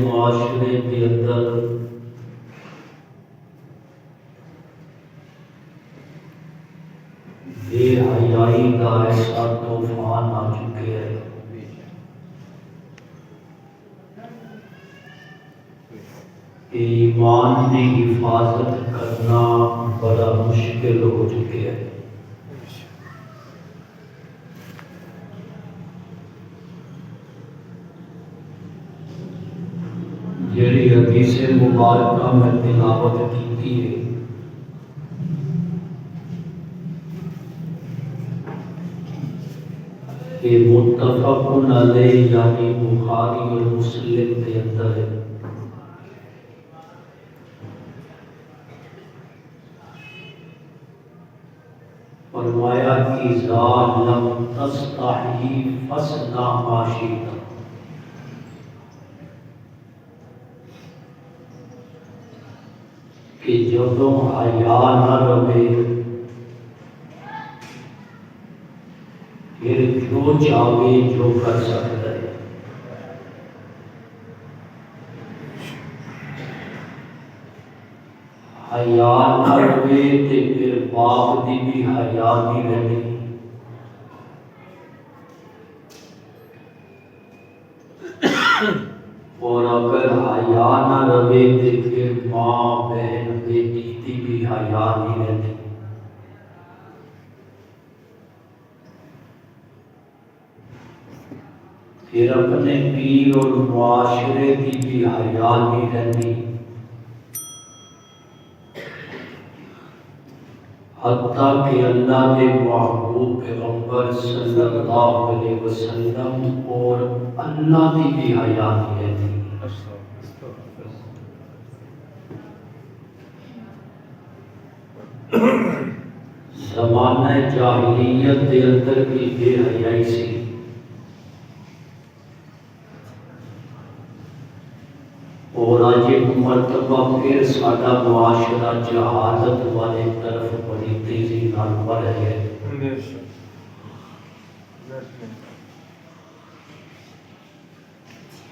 معاشرے کے اندر بے حیائی کا ایسا طوفان آ چکے ہیں کہ ایمان کی حفاظت کرنا بڑا مشکل ہو چکے ہیں۔ جڑی حدیث مبارکہ میں تلاوت کی ہے کہ متفق علیہ یعنی بخاری اور مسلم کے اندر ہے فرمایا اذا لم تستحی فاصنع ما شئت، کہ جدوں حیا نہ رہے پھر جو چاہے جو کر سکتا ہے۔ حیا نہ رہے تے پھر باپ دی بھی حیا نہیں رہنی، اور اگر حیا نہ رہے تے پھر ماں بہن بیٹی دی بھی حیا نہیں رہنی۔ پھر اپنے پیر اور معاشرے کی بھی حیا نہیں رہنی، حتیٰ کہ اللہ کے محبوب پیغمبر صلی اللہ علیہ وسلم اور اللہ کی بھی حیا نہیں رہتی۔ زمانہ جاہلیت کے اندر بھی بے حیائی سی، اور آج ایک مرتبہ پھر ساڈا معاشرہ جہالت والے طرف بڑی تیزی نال بڑھ رہا ہے۔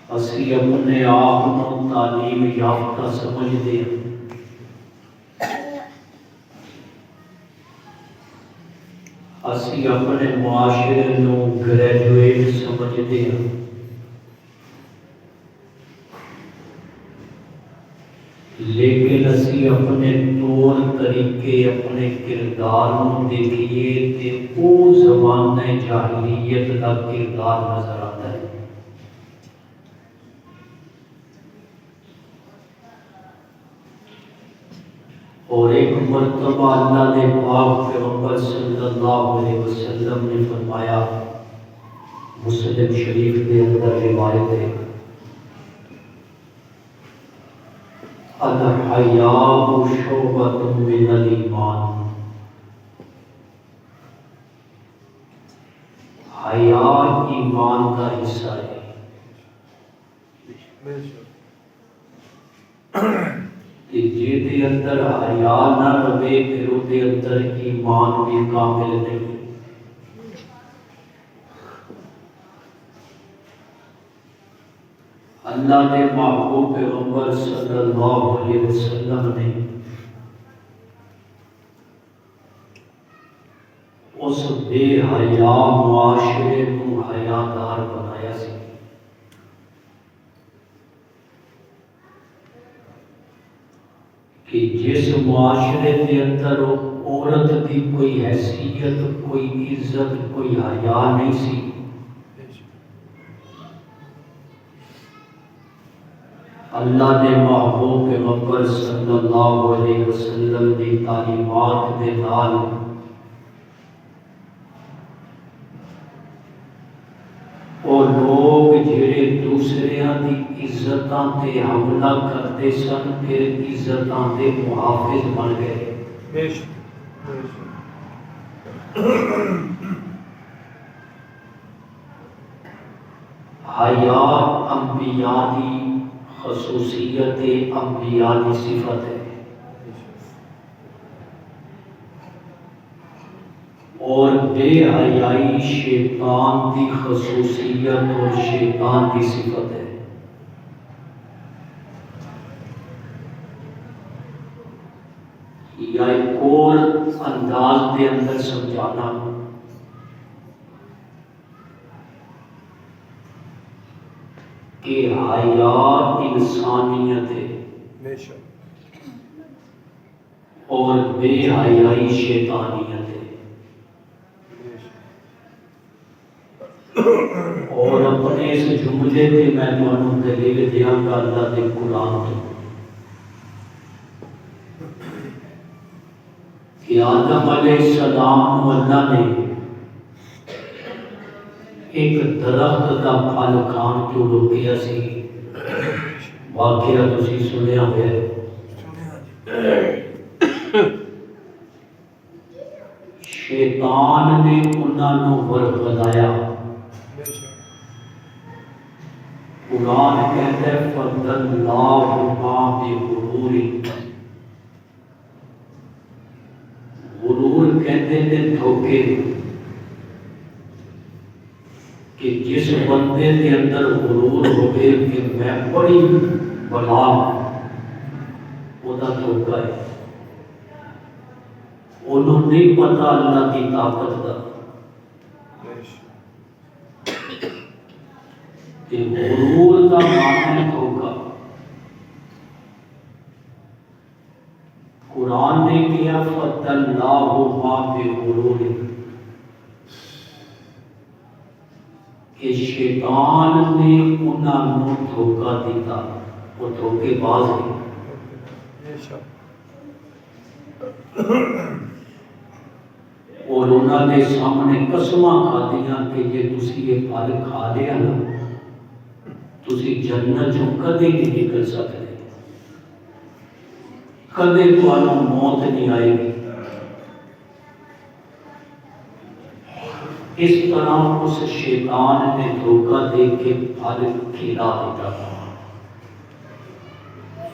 اسی اپنے آپ کو تعلیم یافتہ سمجھتے ہیں، اسی اپنے معاشرے کو گریجویٹ سمجھتے ہیں، لیکن اسی اپنے طور طریقے اپنے کردار کو دیکھیے کہ وہ زمانہ جاہلیت کا کردار نظر آتا ہے۔ اور ایک مرتبہ اللہ نے پاک پیغمبر صلی اللہ علیہ وسلم نے فرمایا، مسلم شریف کے اندر روایت ہے، الحیاء شعبۃ من الایمان، حیا ایمان کا حصہ ہے۔ کہ جہدے اندر حیا نہ رہے پھر وہ دے اندر ایمان بھی کامل نہیں۔ اللہ نے محبوب پیغمبر صلی اللہ علیہ وسلم نے اس بے حیا معاشرے کو حیادار بنایا سی۔ کہ جس معاشرے کے اندر عورت کی کوئی حیثیت، کوئی عزت، کوئی حیا نہیں سی، اللہ نے محبوب پیغمبر صلی اللہ علیہ وسلم کی تعلیمات کے نال اور لوگ جڑے دوسریاں دی عزتاں تے حملہ کرتے سن پھر عزتاں دے محافظ بن گئے۔ حیا انبیاء دی خصوصیت انبیاء کی صفت ہے، اور بے حیائی شیطان کی خصوصیت اور شیطان کی صفت ہے۔ اور انداز کے اندر سمجھانا کہ حیات انسانیت ہے اور بے حیائی شیطانیت ہے. اور اپنے اس جملے کے میں تمہیں دلیل دیاں گا اللہ کے قرآن تو کہ آدم علیہ السلام کو اللہ نے ایک درخت کا پھل کھان تو روکیا سی. واقعہ تسی سنیا ہوئے شیطان نے انہاں نوں ورغلایا. قرآن کہتا ہے فَضَلَّاهُمَا بِغُرُورٍ. غرور کہتے تھے دھوکے کہ جس بندے کے اندر غرور ہوئے کہ میں بڑی بلا وہ دھوکا ہے. انہوں نہیں پتا اللہ کی طاقت کا کہ غرور کا معنی دھوکا. قرآن نے کیا فَضَلَّاهُمَا بِغُرُورٍ کہ شیطان نے انہاں نوں دھوکا دیتا. وہ دھوکے باز ہے. اور انہاں نے سامنے قسماں کھادیاں کہ یہ تسی یہ پھل کھا لیا نا تسی جنت چوں کدے نہیں نکل سکتے, کدے تمہیں موت نہیں آئے گی. اس طرح اس شیطان نے دھوکا دے کے پھل کھلا دیتا.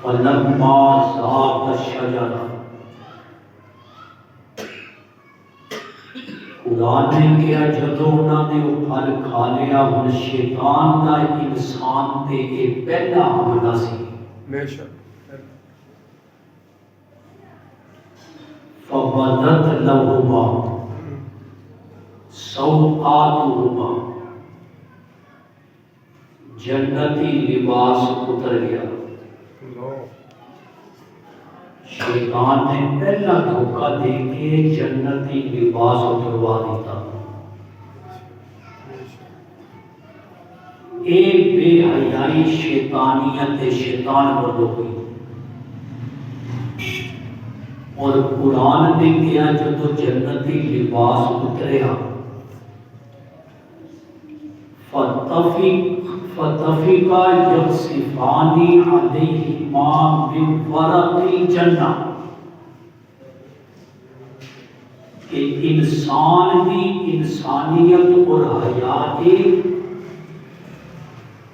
فَلَمَّا ذَاقَ الشَّجَرَةَ خدا نے کیا جدوں انہاں نے وہ پھل کھا لیا ہن شیطان کا انسان تے یہ پہلا حملہ سی. فَبَدَتْ لَهُمَا سَوْآتُهُمَا جنتی لباس اتر گیا. شیطان نے پہلا دھوکا دے کے جنتی لباس اتروا دیتا. ایک بے حیائی شیطانیت شیطان بردو ہوئی. اور قرآن نے کیا جب جنتی لباس اتریا فَطَفِقَا يَخْصِفَانِ عَلَيْهِمَا مِنْ وَرَقِ الْجَنَّةِ کہ انسان کی انسانیت اور حیات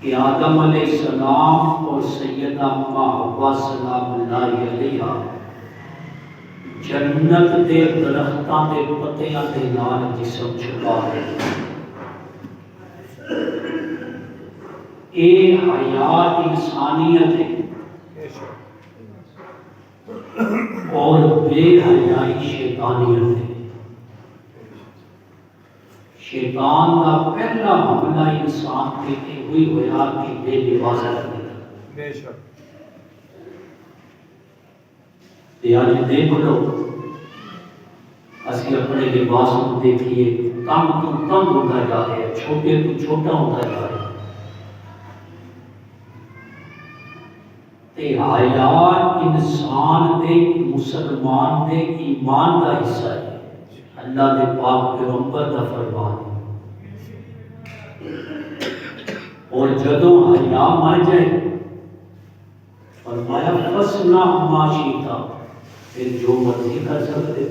کہ آدم علیہ السلام اور سیدہ حوا سلام اللہ علیہ جنت دے درختاں دے پتیاں دے نال جسم چھپا ہے. اے حیات انسانیت ہے اور بے حیائی شیطانیت ہے. شیطان کا پہلا حملہ انسان کے ہوئی ہوا کہ بے لباس رکھنے کا. آج دیکھ لو اسی اپنے لباس کو دیکھیے کم تو کم ہوتا جا رہا ہے, چھوٹے تو چھوٹا ہوتا جا رہا ہے. حیات انسان دے مسلمان دے ایمان کا حصہ ہے. اللہ دے پاک پیغمبر کا فرمان ہے. اور جدوں حیا مر جائے فرمایا فَصْنَعْ مَا شِئْتَ پھر جو مرضی کر سکتے.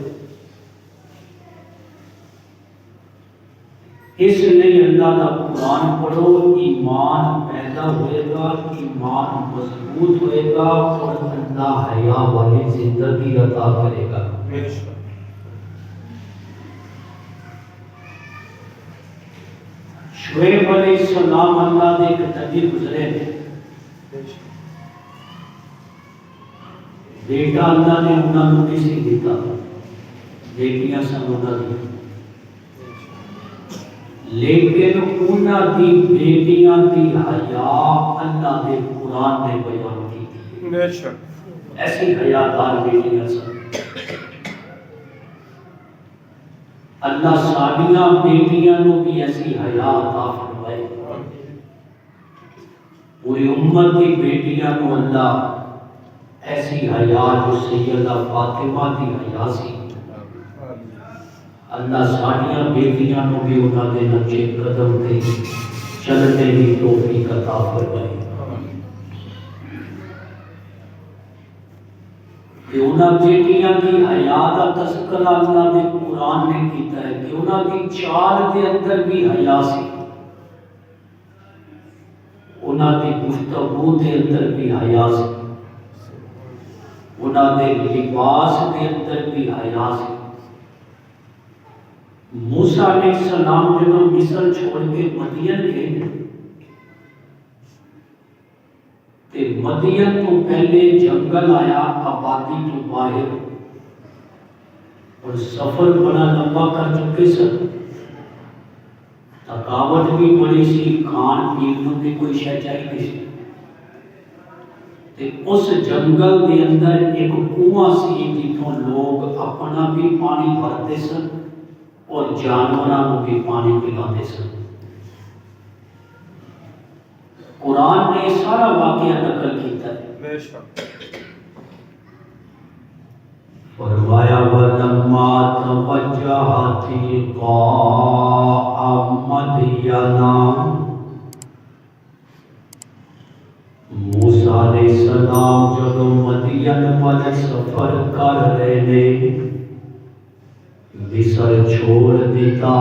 اس لیے اللہ کا قرآن پڑھو, ایمان پیدا ہوئے گا, ایمان مضبوط ہوئے گا اور اللہ حیا والی زندگی عطا کرے گا. شعیب علیہ السلام اللہ دے ایک نبی گزرے تھے. بیٹا اللہ نے انہوں نے کسی دیتا بیٹیاں سن انہاں دی، لیکن انہاں دی بیٹیاں دی حیا اللہ دے قرآن نے بیان کی بے شک ایسی حیادار بیٹیاں سن۔ اللہ ساڈیاں بیٹیاں نو بھی ایسی حیا عطا فرمائے، پوری امت کی بیٹیاں نو اللہ ایسی حیا جو سیدہ فاطمہ دی حیا سی، اللہ ساڈیاں بیٹیاں نو بھی انہاں دے نقشے قدم تے چلنے کی توفیق عطا فرمائے، کہ انہاں بیٹیاں کی حیا دا تذکرہ اللہ دے قرآن نے کیتا ہے کہ انہاں دی چال دے اندر بھی حیا سی، انہاں دی گفتگو دے اندر بھی حیا سی، انہاں دے لباس دے اندر بھی حیا سی۔ موسیٰ علیہ السلام جب مصر چھوڑ کے مدین گئے تے مدین تو پہلے جنگل آیا آبادی تو باہر، اور سفر بڑا لمبا کر چکے سن، تھکاوٹ بھی بڑی سی، کھان پین بھی کوئی شے چاہیے سی، تے اس جنگل دے اندر ایک کنواں سی جتوں لوگ اپنا بھی پانی بھرتے سن اور جانوراں کو بھی پانی پلاتے سن۔ قرآن نے سارا واقعہ نقل کیتا ہے، بے شک فرمایا وَلَمَّا تَوَجَّهَ تِلْقَاءَ مَدْيَنَ، موسیٰ علیہ السلام جب مدین والے سفر کر رہے نے، مصر چھوڑ دیتا،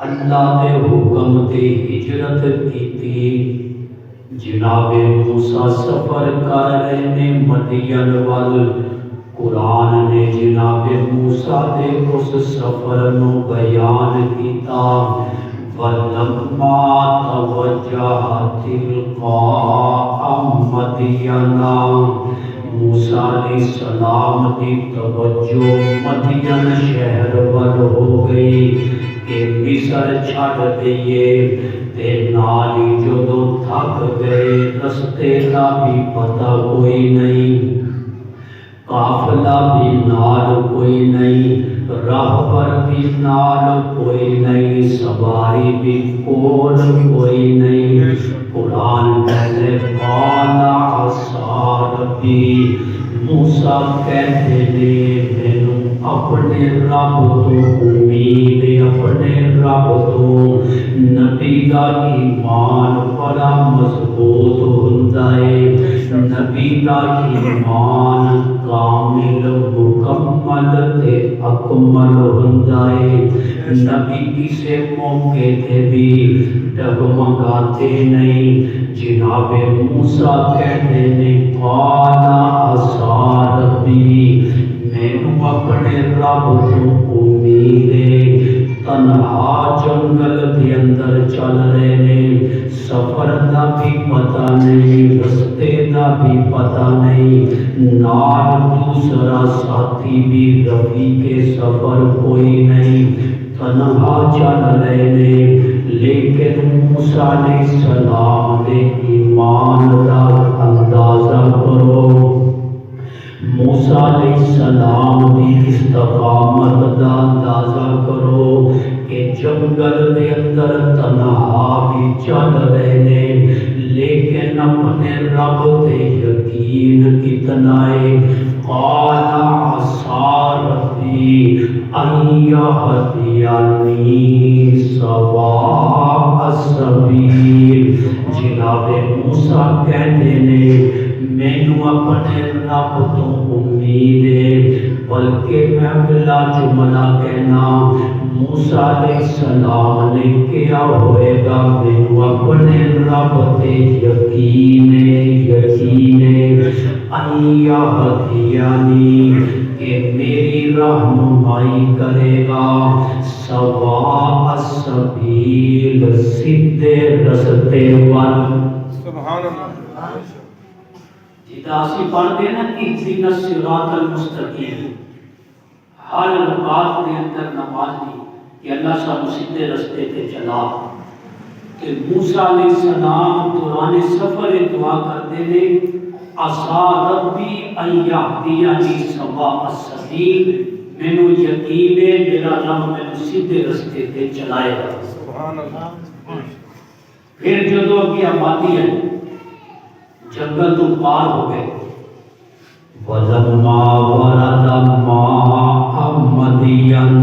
اللہ دے حکم تے ہجرت کیتی، جناب موسیٰ سفر کر رہے نے مدین وال، قرآن نے جناب موسیٰ دے اس سفر نو بیان کیتا، وَلَمَّا تَوَجَّهَ تِلْقَاءَ مَدْيَنَ، موسیٰ علیہ السلام کی توجہ مدین شہر ول ہو گئی کہ مصر چھڑ دئیے، تے نالی جدو تھک گئے رستے کا بھی پتہ کوئی نہیں، قافلہ بھی نال کوئی نہیں، راہبر بھی نال کوئی نہیں، سواری بھی کول کوئی نہیں۔ قرآن کہتے قال عصا ربی، موسیٰ کہتے نے مینوں اپنے رب تو امید، اپنے رب تو نبی دا ایمان بڑا مضبوط ہوندا ہے، نبی دا ایمان کامل مکمل تے اکمل ہوندا ہے، نبی کسے موقع تے بھی ڈگمگاتے نہیں۔ جناب موسیٰ کہتے نے قال عصا ربی، مینوں اپنے رب تو امید ہے، تنہا جنگل دے اندر چل رہے نے، سفر دا بھی پتہ نہیں، رستے دا بھی پتہ نہیں، نال دوسرا ساتھی بھی رفیق سفر کوئی نہیں، تنہا چل رہے نے، لیکن موسیٰ علیہ السلام دے ایمان دا اندازہ کرو، موسیٰ علیہ السلام دی استقامت دا اندازہ کرو کہ جنگل دے اندر تنہا بھی چل رہے نے، لیکن اپنے رب تے یقین کتنا ہے۔ قال عصا ربی ان یہدینی سواء السبیل، جناب موسیٰ کہتے نے مینوں اپنے رب تو امید ہے، بلکہ میں اگلا جملہ کہنا موسیٰ علیہ السلام نے کیا ہوئے گا، مینوں اپنے رب تے یقین ہے ان یہدینی، کہ میری رہنمائی کرے گا، سواء السبیل، سیدھے رستے ول۔ سبحان اللہ۔ جدا اسی پڑھتے ہیں نا اہدنا الصراط المستقیم، ہر رکعت کے اندر نماز دی کہ اللہ سانو سیدھے رستے تے چلا. کہ موسیٰ علیہ السلام دوران سفر دعا کرتے نے عسا ربی ان یہدینی سواء السبیل، مینوں یقین ہے میرا رب مینوں سیدھے رستے تے چلائے گا. سبحان اللہ. پھر جدو اگے آبادی ہے جنگل تو پار ہو گئے. وَلَمَّا وَرَدَ مَاءَ مَدْیَنَ،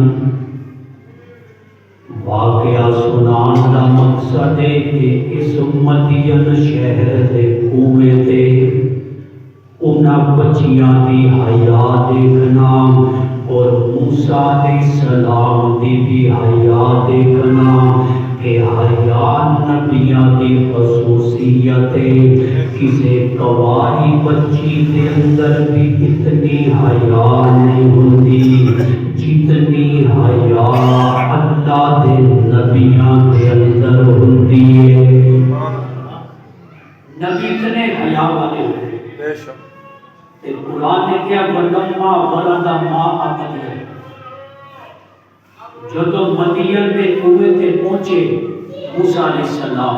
واقعہ سنان کا مقصد ہے کہ اس مدین شہر دے کنویں تے انہاں بچیاں دی حیا دیکھنا اور موسیٰ علیہ السلام دی بھی حیا دیکھنا کہ حیا نبیاں دی خصوصیت ہے. کسے کواری بچی دے اندر بھی اتنی حیا نہیں ہوندی جتنی حیا اللہ دے نبیاں دے اندر ہوندی ہے. نبی اتنے حیا والے ہوئے. بے شک. تے قرآن نے کیا وَلَمَّا وَرَدَ مَاءَ مَدْیَنَ، جدو مدین کے کنویں تے پہنچے موسیٰ علیہ السلام،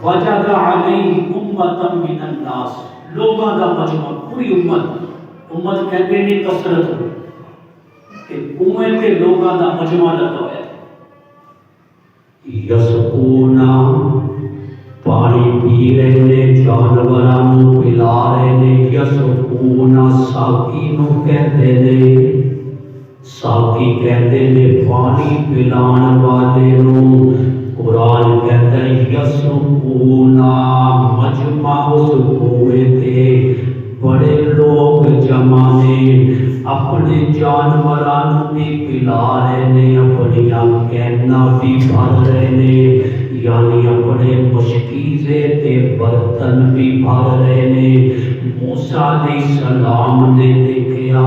وَجَدَ عَلَيْهِ أُمَّةً مِّنَ النَّاسِ، لوگاں دا مجمع، پوری امت کہتے نہیں کثرت ہو کہ کنویں تے لوگاں دا مجمع لگا ہوا ہے. یسقونا، پانی پی رہے نے، جانوراں پلا رہے نے. یسقونا ساقی نو کہتے نے، ساقی کہتے نے پانی پلان والے نو. قرآن کہتا ہے یسقونا، مجمع اس کنویں تے بڑے لوگ جمع نے، اپنے جانوراں بھی پلا رہے نے، اپنی کیناں بھی بھر رہے نے، یعنی اپنے مشکیزے تے برتن بھی بھر رہے نے. موسیٰ علیہ السلام نے دیکھا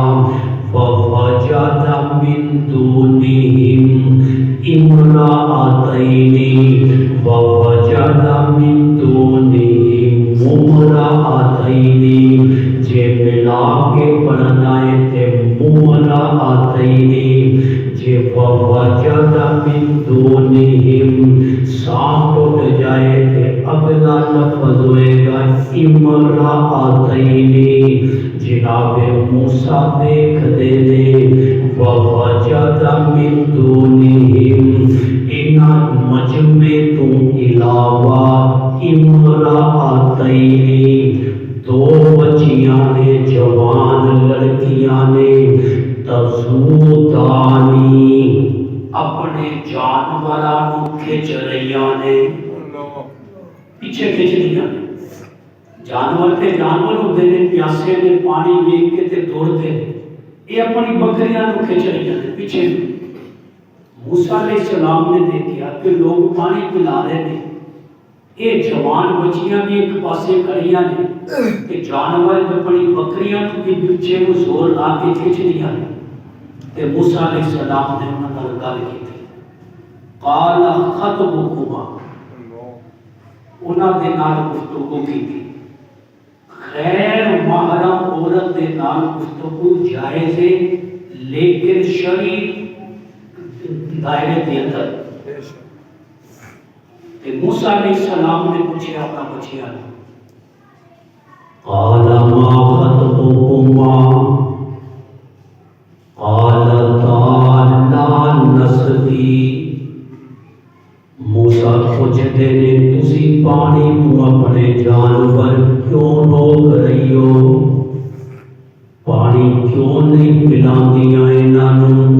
فوجد من دونہم امرأتین، ووجد من دونہم امرأتین، جے ملا کے پڑھنا ہے تے امرأتین، جے ووجد من دونہم سانپ اٹھ جائے تے اگلا لفظ ہوئے گا امرأتین. جناب موسیٰ دیکھ دے لے وَوَجَدَ مِن دُونِهِمْ، انہاں مجمع تو علاوہ امرأتین، دو بچیاں نے، جوان لڑکیاں نے، تذودانی، اپنے جانوراں کھچ رہیاں نے، پیچھے کھچ رہیاں نے. جانور تے جانور ہوتے ہیں، پیاسے نے پانی دیکھ کے تے دوڑتے ہیں. یہ اپنی بکریاں کو کھچ رہی ہیں پیچھے. موسیٰ علیہ السلام نے دیکھا کہ لوگ پانی پلا رہے ہیں، یہ جوان بچیاں بھی ایک پاسے کریاں نے کہ جانور اپنی بکریاں کو بھی پیچھے کو زور لا کے کھچ رہی ہیں. تے موسیٰ علیہ السلام نے انہوں نے گل کی تھی. قال خطبکما، انہوں نے نال گفتگو کی تھی. غیر محرم عورت دے نال گفتگو جائز ہے لیکن شرعی دائرے کے اندر. کہ موسیٰ علیہ السلام نے پوچھا اپنا بچیاں نے، قال ما خطبكما قالتا لا نسقي. موسیٰ پوچھتے نے تسی پانی کو اپنے جانور کیوں روک رہی ہو، پانی کیوں نہیں پلاندیاں انہوں.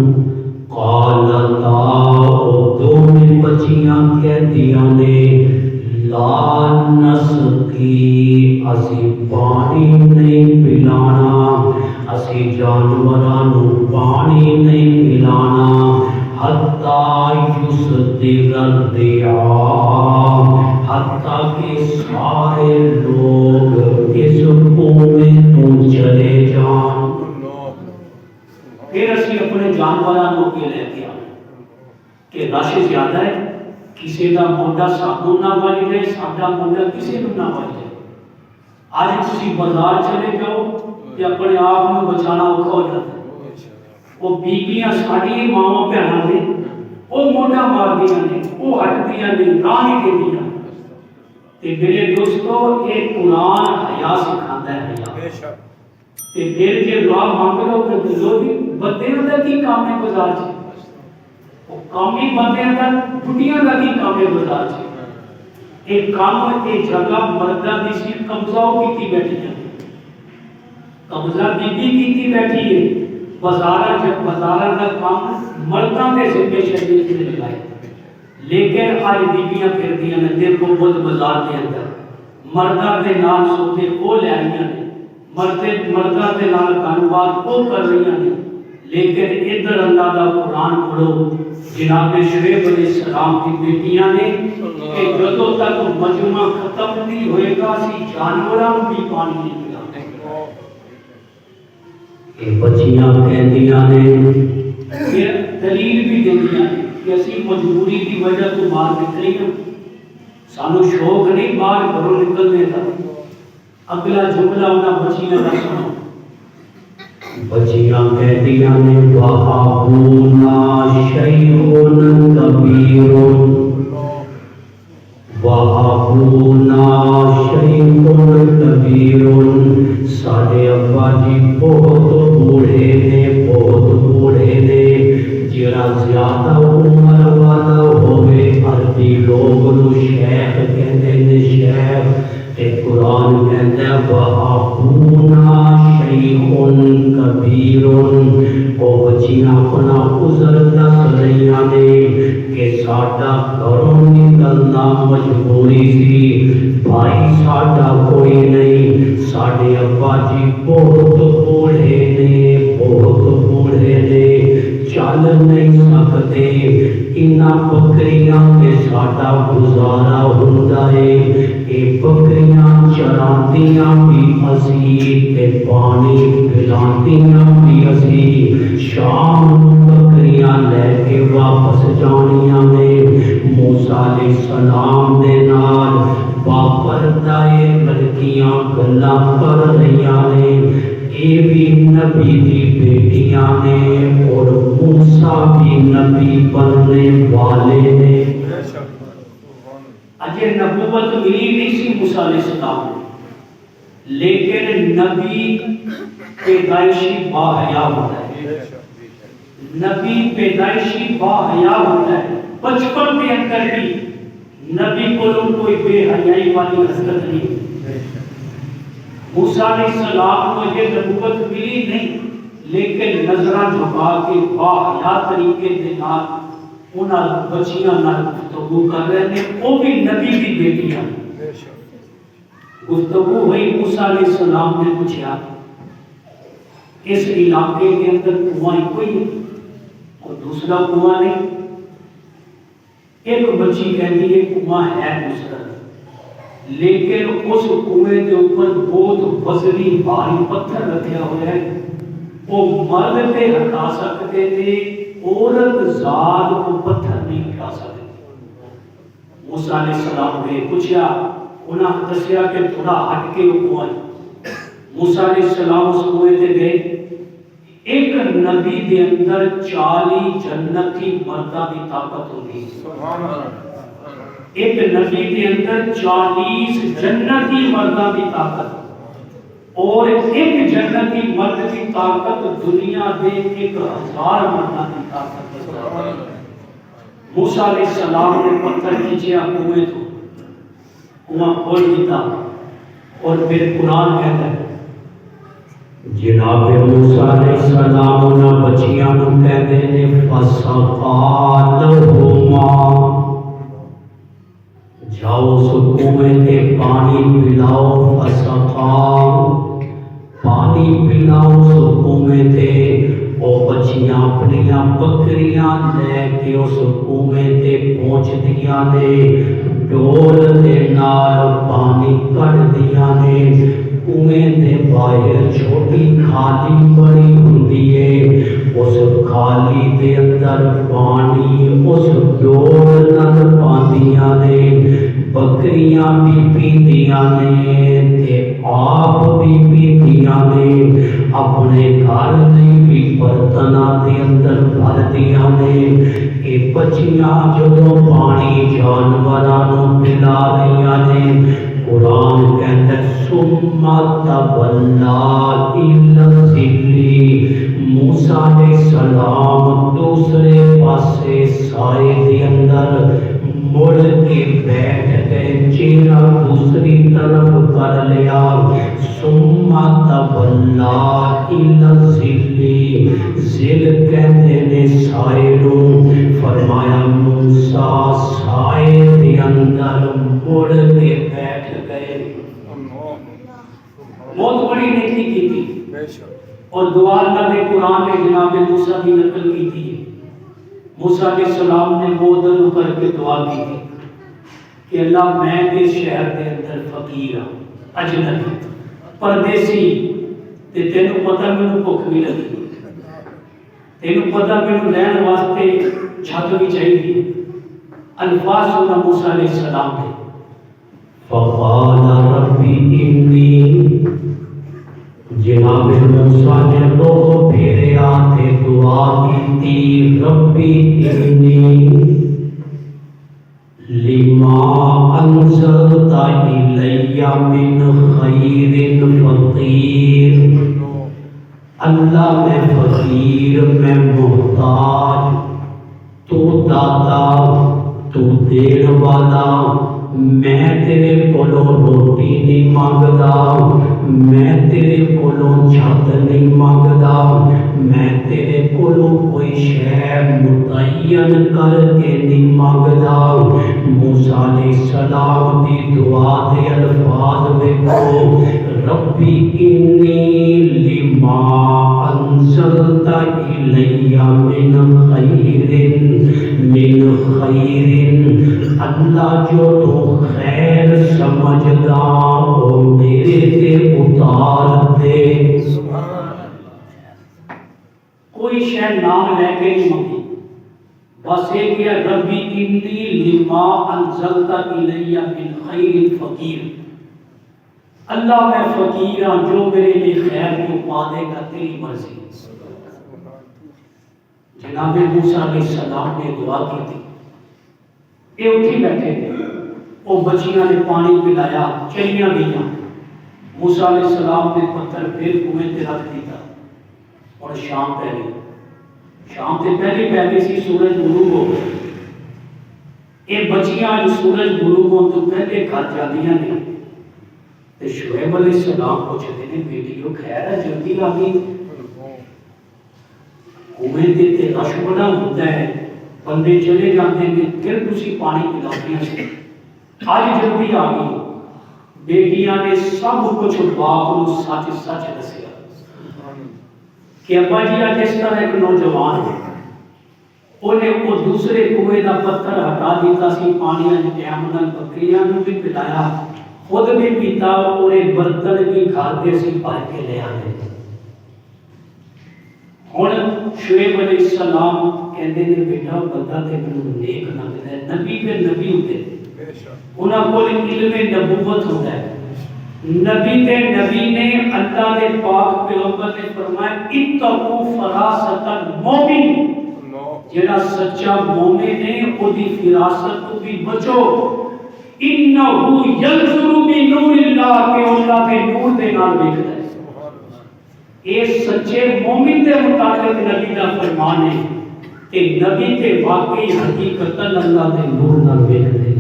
قالتا، او دونوں بچیاں کہدیاں نے، لا نسقی، اسی پانی نہیں پلانا، اسی جانوراں نو پانی نہیں پلانا. حتی یصدر الرعاء، حتی کہ سارے لوگ اس کنویں تو چلے جان. پھر اسی اپنے جانوراں نو کے لے کے آئے کہ رش زیادہ ہے، کسی کا موڈا سانو نہ بج جائے، ساڈا موڈا کسی نو نہ بج جائے. اج تسی بازار چلے جاؤ تے اپنے آپ کو بچانا اوکھا ہو جاتا ہے. وہ بیبیاں ساری ماواں بھیناں نے وہ موڈا ماردیاں نے وہ ہٹدیاں نے راہ نہیں دیندیاں تے میرے دوستو یہ قرآن حیا سکھاندا ہے حیا بے شک تے پھر جے دعا مانگ لو تے دلو دی بندے دا کی کام ہے بازار چ وہ کامی بندے دا بڈیاں دا کی کام ہے بازار چ ایک کام ایک جگہ مردہ دی سی قبضہ کیتی بیٹھی ہے قبضہ بی کیتی بیٹھی ہے بازار دا کام مرداں دے ذمہ شریعت نے لگائے لیکن آج بیبیاں پھردیاں نے دیکھو بدھ بازار دے اندر مرداں دے نال سوتے وہ لے آئیاں نے مرداں دے نال کاروبار وہ کر رہی ہیں لیکن ادھر اللہ دا قرآن پڑھو جناب شعیب علیہ السلام کی بیٹیاں نے کہ جدوں تک مجمع ختم نہیں ہوئے گا اسی جانوراں بھی پانی نہیں پلانا یہ بچیاں کہندیاں نے یہ دلیل بھی دیندیاں نے کہ اسی مجبوری کی وجہ تو باہر نکلی ہیں سانو شوق نہیں باہر گھروں نکلنے کا اگلا جملہ انہاں بچیاں دا سنو بچیاں کہدیاں نے وَأَبُونَا شَيْءٌ كَبِيرٌ وَأَبُونَا شَيْءٌ كَبِيرٌ ساڈے ابا جی بہت بوڑھے نے جڑا زیادہ عمر والا ہوئے عربی لوگ نو شیخ کہندے نے شیخ تے قرآن کہندا ہے وَأَبُونَا شَيْءٌ كَبِيرٌ او بچیاں اپنا عذر دس رہیاں نے کہ ساڈا گھروں نکلنا مجبوری سی بھائی ساڈا کوئی نہیں ساڈے ابا جی بہت بوڑھے نے چل نہیں سکتے انہاں بکریاں تے ساڈا گزارا ہوندا ہے اے بکریاں چراندیاں بھی اسی تے پانی پلاندیاں بھی اسی شام بکریاں لے کے واپس جانیاں نے موسیٰ علیہ السلام دے نال باپردائے لڑکیاں گلاں کر رہیاں نے اے بھی نبی دی بیٹیاں نے اور موسیٰ بھی نبی بننے والے نے اجے نبوت ملی نہیں سی موسیٰ علیہ السلام لیکن نبی پیدائشی باحیا ہوتا ہے نبی پیدائشی باحیا ہوتا ہے بچپن کے اندر بھی نبی کو کوئی بے حیائی والی حسرت نہیں موسیٰ علیہ السلام کو یہ نبوت ملی نہیں لیکن نظرہ جھکا کے باحیا طریقے کے نال انہاں بچیاں نال گفتگو کر رہے ہیں وہ بھی نبی کی بیٹیاں گفتگو ہوئی موسیٰ علیہ السلام نے پوچھا اس علاقے کے اندر کنواں کوئی نہیں اور دوسرا کنواں نہیں ایک بچی کہتی ہے کنواں ہے دوسرا لیکن اس کنویں کے اوپر بہت وزنی بھاری پتھر رکھا ہوا ہے وہ مرد پہ ہٹا سکتے تھے عورت ذات کو پتھر نہیں ہٹا سکتے موسیٰ علیہ السلام نے پوچھا انہاں دسیا کہ تھوڑا ہٹ کے کنواں موسیٰ علیہ السلام اس کنویں سے گئے ایک نبی دے اندر 40 جنتی مردہ کی طاقت ہوگی ایک نبی کے اندر 40 جنتی مردہ کی طاقت اور ایک جنتی مرد کی طاقت دنیا دے 1000 مردہ کی طاقت موسیٰ علیہ السلام نے پتھر کھینچیا کنویں تو کنواں کھول دیتا اور پھر قرآن کہتا ہے جناب موسیٰ علیہ السلام انہاں بچیاں نو کہتے نے فسقا لہما جاؤ اس کنویں تے پانی پلاؤ فسقا پانی پلاؤ اس کنویں تے او بچیاں اپنیاں بکریاں لے کے اس کنویں تے پہنچ دیاں نے ڈول دے نال پانی کڈ دیاں نے کنویں دے باہر چھوٹی کھالی بڑی ہوندی ہے اس کھالی دے اندر پانی اس ڈول نال پاندیاں نے بکریاں بھی پیندیاں نے تے آپ بھی پیندیاں نے اپنے گھر نہیں بھی برتناں دے اندر بھر دیا نے اے بچیاں جدوں پانی جانوراں نوں پلا رہیاں نے قرآن کہتا ہے ثم تولى إلى الظل موسیٰ علیہ السلام دوسرے پاسے سائے دے اندر مڑ کے بیٹھ گئے چہرہ دوسری طرف کر لیا ثم تولى إلى الظل ظل کہتے نے سائے نوں فرمایا موسیٰ سائے دے اندر مڑ کے بیٹھ گئے بہت بڑی نیکی کی تھی اور دعا اللہ نے قرآن میں جناب موسیٰ کی نقل کی تھی موسیٰ علیہ السلام نے بودن کر کے دعا کی تھی کہ اللہ میں اس شہر کے اندر فقیر ہوں اجنبی پردیسی تے تینوں پتہ مینوں بھوک بھی لگی تینوں پتہ مینوں رہن واسطے چھت بھی چاہیے الفاظ سنا موسیٰ علیہ السلام نے فقال ربی انی جناب موسیٰ نے لوگ پھیرے آتے دعا کی تھی ربی انی لما انزلت الی من خیر فقیر اللہ میں فقیر میں محتاج تو داتا تو دین والا میں تیرے کولوں روٹی نہیں مانگدا میں تیرے کولوں چھت نہیں مانگدا میں تیرے کولوں کوئی شے متعین کر کے نہیں مانگدا موسیٰ علیہ السلام دی دعا دے الفاظ ویکھو ربی انی لما انزلت الی من خیر اللہ جو تو خیر سمجھدا او میرے تے اتار دے کوئی شے نام لے کے نہیں مانگی بس ایک ہے ربی انی لما انزلت الی من خیر فقیر اللہ میں فقیر ہوں جو میرے لیے خیر کو پا دے گا تیری مرضی جناب موسیٰ علیہ السلام نے دعا کی تھی یہ اٹھی بیٹھے تھے وہ بچیاں نے پانی پلایا چلیاں گئیاں موسیٰ علیہ السلام نے پتھر پھر کنویں تے رکھ دیتا اور شام پہ گئی شام سے پہلی پہ گئی سی سورج غروب ہو گئے یہ بچیاں جو سورج غروب ہو تو پہلے گھر جاندیاں نے تے شعیب علیہ السلام پوچھتے ہیں بیٹیو خیر ہے جلدی آ گئی کنویں تے رش بڑا ہوتا ہے بندے چلے جاتے ہیں پھر تسی پانی پلاتی ہیں آج جلدی آ گئی بیٹیاں نے سب کچھ باپ کو سچ سچ دسیا کہ ابا جی آج اس طرح ایک نوجوان ہے انہیں وہ دوسرے کنویں کا پتھر ہٹا دیتا سی پانی ٹائم نال بکریاں نوں بھی پلایا خود بھی پیتا اور ایک برتن بھی کھاتے سی بھر کے لے آتے ہن شعیب علیہ السلام کہندے نے بیٹا بندہ تے مینوں نیک نہ ملے نبی تے نبی ہوندے انہاں کول علم نبوت ہوندا ہے نبی تے نبی نے اللہ دے پاک پیغمبر نے فرمایا اتقوا فراست المومن جڑا سچا مومن ہے او دی فراست تو بھی بچو انہ ینظر بنور اللہ کہ اللہ کے نور دے نال دیکھدا ہے اے سچے مومن دے متعلق نبی دا فرمان ہے کہ نبی تے واقعی حقیقت اللہ دے نور نال ویکھدے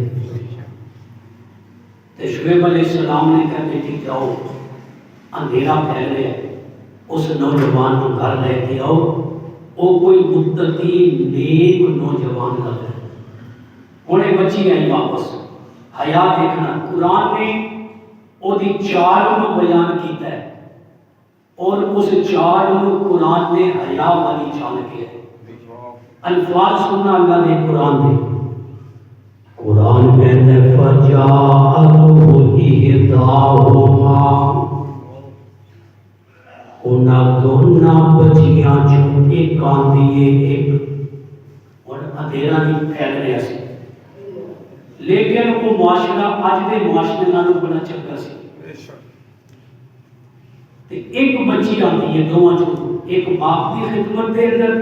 تے شعیب علیہ السلام نے کہا بیٹی جاؤ اندھیرا پھیل رہا ہے اس نوجوان کو گھر لے کے آؤ وہ کوئی متقی نیک نوجوان لگ رہا ہے انہیں بچی آئی واپس حیا دیکھنا قرآن نے وہ دی چال کو بیان کیتا ہے اور اس چال کو قرآن نے حیا والی چال کیا ہے الفاظ سننا اللہ نے قرآن دے قرآن کہتا ہے فَجَاءَتْهُ إِحْدَاهُمَا انہاں دونوں بچیاں چوں ایک آندھی ایک اور اندھیرا نہیں پھیل رہا سی لیکن وہ معاشرہ اج دے معاشرے نالوں بڑا چنگا سی تے ایک بچی آتی ہے دوواں چوں ایک باپ دی خدمت دے اندر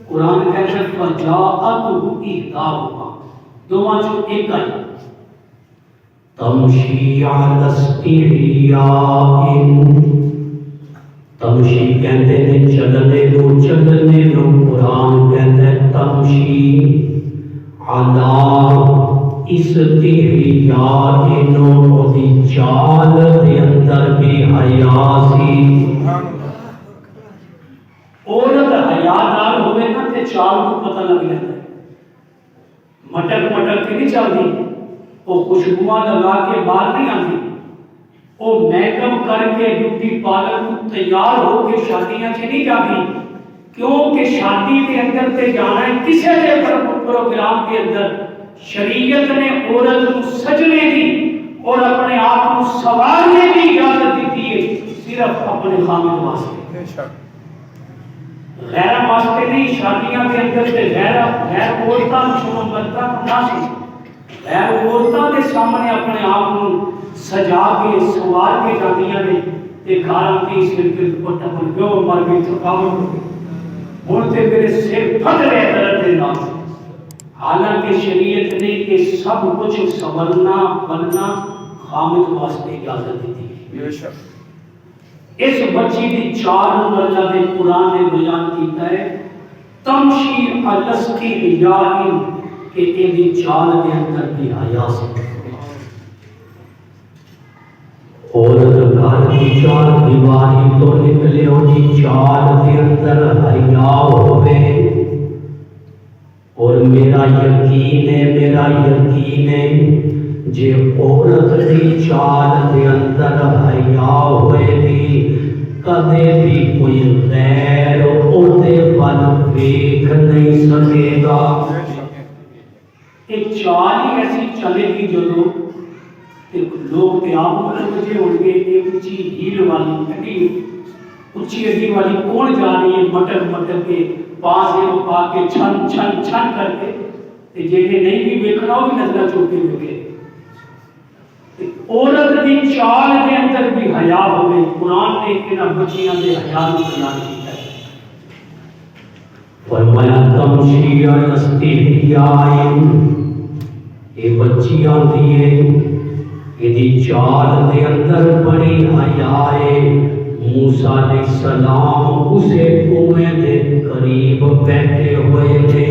قرآن کہتا ہے فجاءتہ احداہما دوواں چوں ایک آئی تمشی علی استحیاء تمشی کہتے ہیں چلنے نو قرآن کہتا ہے تمشی علی استحیاء نو دی چال دے اندر بھی حیا سی عورت حیادار ہوئے نا تے چال کو پتہ لگ جاتا ہے مٹک مٹک کے نہیں چلتی وہ خوشبواں لگا کے باہر نہیں آتی وہ میک اپ کر کے بیوٹی پارلر کو تیار ہو کے شادیاں چ نہیں جاتی کیونکہ شادی کے اندر تے جانا ہے کسی دے پروگرام کے اندر شریعت نے عورت کو سجنے دی اور اپنے آپ کو سوارنے کی اجازت دیتی ہے صرف اپنے خامد واسطے غیر واسطے نہیں شادیاں کے اندر تے غیر عورتاں چھوڑ بنتا نہ سی غیر عورتاں دے سامنے اپنے آپ کو سجا کے سوار کے جاندیاں نے تے گھر آتی سر کے دوپٹہ پر جو مر گئی تھکاوٹ ہو گئی ہن تے میرے سر پھٹ رہے درد دے نال حالانکہ شریعت نے یہ سب کچھ سنبھلنا بننا خامد واسطے اجازت دی تھی اس بچی دی چار اللہ نے قرآن نے بیان کیتا ہے تمشی السکی حیاء کہ ایدی چال دے اندر بھی حیا سے عورت گھر کی چار دیواری تو نکلے ہوئی چال دے اندر حیا ہوئے اور میرا یقین ہے جے عورت دی چال دے اندر حیا ہوئے دی کدے بھی کوئی غیر اوتے پل ویکھ نہیں سکے گا ایک چال ہی ایسی چلے گی جو لوگ تے آپ مجھے ہوں گے ایک اچھی ہیل والی اچھی اڈی والی کون جا رہی ہے مٹک مٹک کے پاس یہ پا کے چھن چھن چھن کر کے تے جیڑے نہیں بھی ویکھنا وہ بھی نظر چوکے ہوئے عورت دی چال دے اندر بھی حیا ہوئے قرآن نے انہاں بچیاں دے حیا نوں بیان کیتا ہے فرمایا تمشی علی استحیاء یہ بچی آندی ہے یہ چال دے اندر بڑی حیا ہے موسیٰ علیہ السلام اسے کنویں دے قریب بیٹھے ہوئے تھے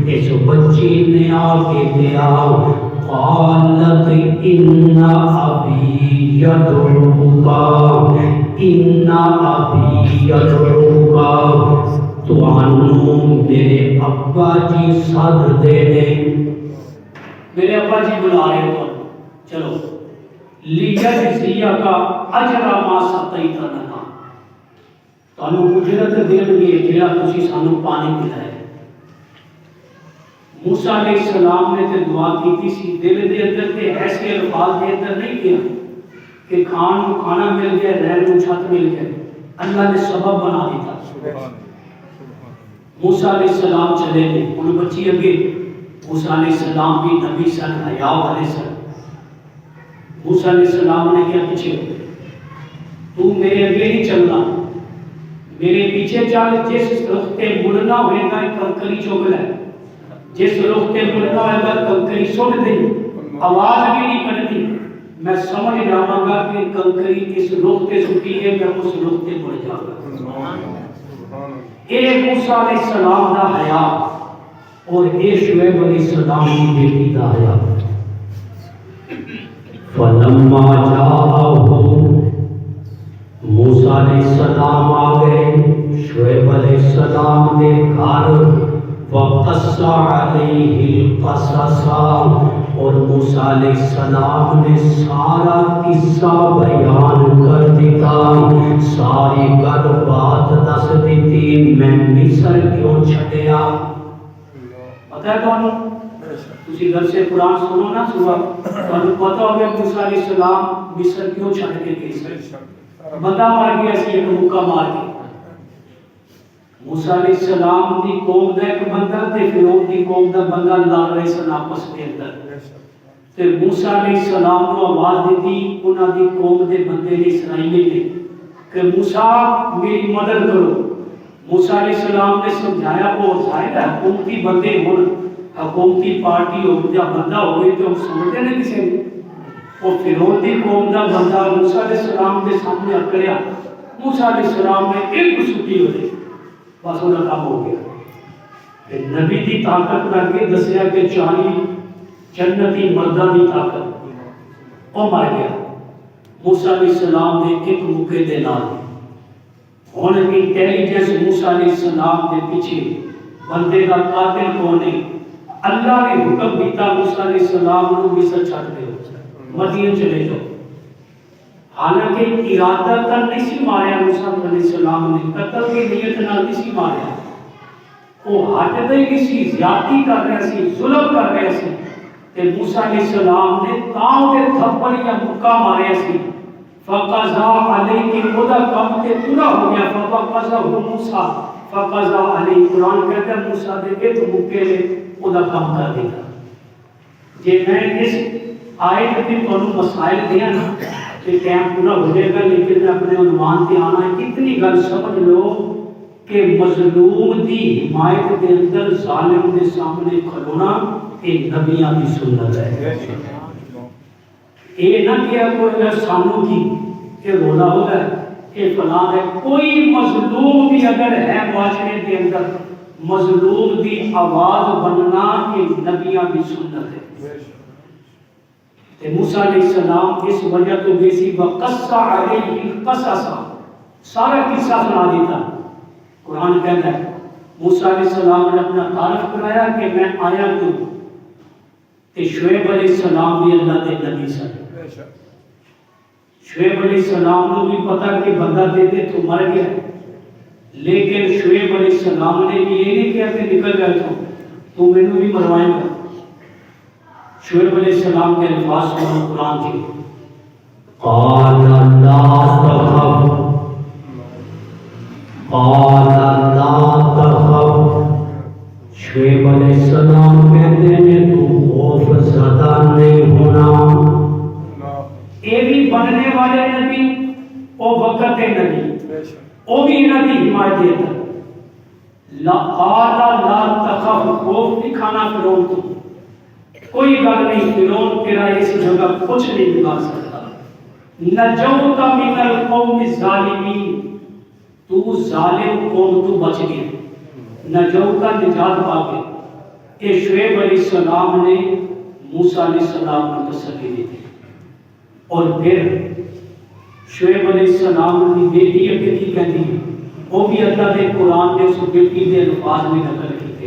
اس بچی نے آگے دیا قالت ان ابی یدعوک تو انو میرے ابا جی صد دے دے میرے ابا جی بلا رہے تو چلو لیجزیہ کا اجر ما سقیت لنا تانوں اجرت دین گے جڑا تسی سانو پانی پلایا موسیٰ علیہ السلام نے تے دعا کی سی دل دے اندر تے ایسے الفاظ دے اندر نہیں کیا کہ کھان کو کھانا مل گیا رہن کو چھت مل گیا اللہ نے سبب بنا دیتا موسیٰ علیہ السلام چلے گئے ان بچی اگے موسیٰ علیہ السلام بھی نبی سن حیا والے سن موسیٰ علیہ السلام نے کیا پیچھے تو میرے اگے نہیں چلنا میرے پیچھے چل جس رخ تے مڑنا ہوئے گا کنکری چوک لے جس رخ تے مڑنا ہوئے گا کنکری سن دے آواز بھی نہیں کرتی میں سمجھ جاؤں گا کہ کنکری کس رخ تے سٹی ہے میں اس رخ تے مڑ جاؤں گا اے موسیٰ علیہ السلام دا حیا اور اے شعیب علیہ السلام کی بیٹی دا حیا فلما جاءہ موسیٰ علیہ السلام آگئے شعیب علیہ السلام نے گھر وقص علیہ القصص اور موسیٰ علیہ السلام نے سارا قصہ بیان کر دیتا ساری گل بات دس دیتی میں مصر کیوں چھڈیا پتہ ہے تانوں تسی درس قرآن سنو نا صبح تانوں پتہ ہو گیا موسیٰ علیہ السلام مصر کیوں چھڈ کے گئے بندہ مار گیا سی ایک مکہ مار کے موسیٰ علیہ السلام دی قوم دا ایک بندہ تے فرعون دی قوم دا بندہ لڑ رہے سن آپس کے اندر تے موسیٰ علیہ السلام کو آواز دیتی انہاں دی قوم دے بندے نے اسرائیلی نے کہ موسیٰ میری مدد کرو. موسیٰ علیہ السلام نے سمجھایا وہ ظاہر ہے حکومتی بندے ہوں حکومتی پارٹی ہو یا بندہ ہوئے تو ہم سمجھتے نہیں کسی نے. وہ فرعون دی قوم دا بندہ موسیٰ علیہ السلام کے سامنے اکڑیا. موسیٰ علیہ السلام نے ایک چھٹی ہو گئی بس وہ کام ہو گیا. نبی دی طاقت کر کے دسیا کہ 40 جنتی مرداں دی طاقت وہ مر گیا موسیٰ علیہ السلام نے ایک موقع دے نال. ہن انٹیلیجنس موسیٰ علیہ السلام دے پیچھے بندے دا قاتل کون ہے. اللہ نے حکم دیتا موسیٰ علیہ السلام کو مصر چھڈ دیو مدین چلے جاؤ. حالانکہ ارادہ نہیں سی ماریا موسیٰ علیہ السلام نے قتل کی نیت نال نہیں سی ماریا. وہ ہٹتے ہی سی زیادتی کر رہا سی ظلم کر رہا سی تے موسیٰ علیہ السلام نے تاں دے تھپڑ یا مکہ ماریا سی. فقضا علیہ کی خدا کام تے پورا ہو گیا. فقضا موسیٰ فقضا علیہ قرآن کہتا ہے موسیٰ دے ایک مکے نے خدا کام کر دیتا. جے میں اس آیت میں تانوں مسائل دیا نا کہ ٹائم پورا ہو جائے گا لیکن میں اپنے عنوان تے آنا ہے. اتنی گل سمجھ لو کہ مظلوم دی حمایت دے اندر ظالم دے سامنے کھلونا ایک نبیاں کی سنت ہے. یہ نہ کیا کوئی سامنے کی کہ رولا ہو ہے کہ فلاں ہے. کوئی مظلوم بھی اگر ہے معاشرے کے اندر مظلوم دی آواز بننا ایک نبیاں کی سنت ہے. تے موسیٰ علیہ السلام اس وجہ تو بیسی وقص علیہ قصصا سارا قصہ سنا دیتا. قرآن کہتا ہے موسیٰ علیہ السلام نے اپنا تعارف کرایا کہ میں آیا کیوں. کہ شعیب علیہ السلام بھی اللہ دے نبی سن. شعیب علیہ السلام کو بھی پتا کہ بندہ دے دے تو مر گیا لیکن شعیب علیہ السلام نے بھی یہ نہیں کیا کہ نکل گیا تو میں نے بھی مروائیں گا. شعیب علیہ السلام کے الفاظ سنو قرآن کے. قال لا تخف قال لا تخف. شعیب علیہ السلام کہتے ہیں تو خوف زدہ نہیں ہونا. یہ بھی بننے والے نبی وہ وقت نبی وہ بھی انہاں دی حمایت دیتا. قال لا تخف خوف نہیں کھانا فرعون تو کوئی گل نہیں. فرعون تیرا اس جگہ کچھ نہیں بگاڑ سکتا. نجوت من القوم الظالمین تو ظالم قوم تو بچ گیا. نجوت کا نجات پا گیا. کہ شعیب علیہ السلام نے موسیٰ علیہ السلام کو تسلی دی تھی. اور پھر شعیب علیہ السلام کی بیٹی اگے کی کہتی ہے وہ بھی اللہ نے قرآن نے اس بیٹی کے الفاظ میں نقل کیتے.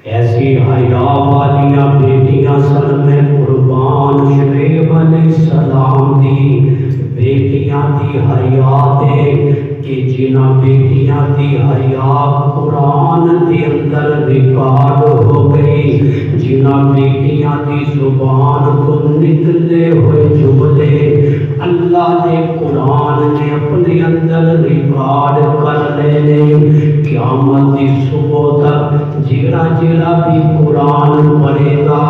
ایسی حیا والیاں بیٹیاں سر میں قربان شعیب علیہ السلام دی بیٹیاں دی حیا تے کہ جنہ بیٹیاں دی حیا قرآن دے اندر ریکارڈ ہو گئی. جنہ بیٹیاں دی زبان کو نکلے ہوئے جملے اللہ نے قرآن نے اپنے اندر ریکارڈ کر لینے. قیامت دی صبح تک جیڑا جیڑا بھی قرآن پڑھے گا